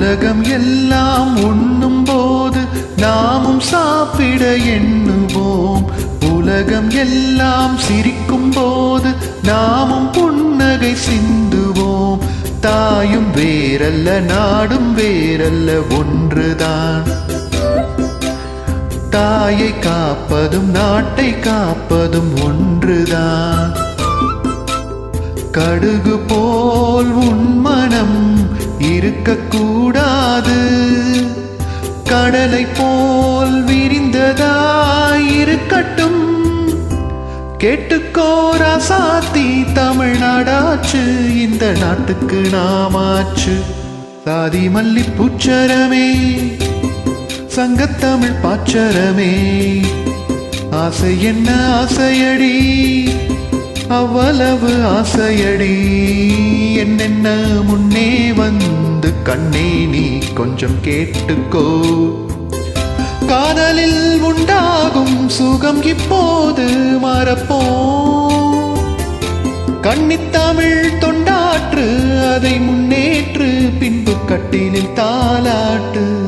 உலகம் எல்லாம் உண்ணும் போது நாமும் சாப்பிட எண்ணுவோம். உலகம் எல்லாம் சிரிக்கும் போது நாமும் புன்னகை சிந்துவோம். தாயும் வேறல்ல நாடும் வேறல்ல ஒன்றுதான். தாயை காப்பதும் நாட்டை காப்பதும் ஒன்றுதான். கடுகு போல் உன் மனம் இருக்கக்கூடாது. கடலை போல் விரிந்ததாய் இருக்கட்டும். கேட்டுக்கோ ராசாத்தி, தமிழ்நாடாச்சு இந்த நாட்டுக்கு நாமாச்சு. சாதி மல்லி பூச்சரமே, சங்கத்தமிழ் பாச்சரமே. ஆசை என்ன ஆசையடி, அவ்வளவு ஆசையடி. என்னென்ன முன்னே வந்து கண்ணே நீ கொஞ்சம் கேட்டுக்கோ. காதலில் உண்டாகும் சுகம் இப்போது மறப்போம். கன்னித்தமிழ் தொண்டாற்று, அதை முன்னேற்று, பின்பு கட்டிலில் தாலாட்டு.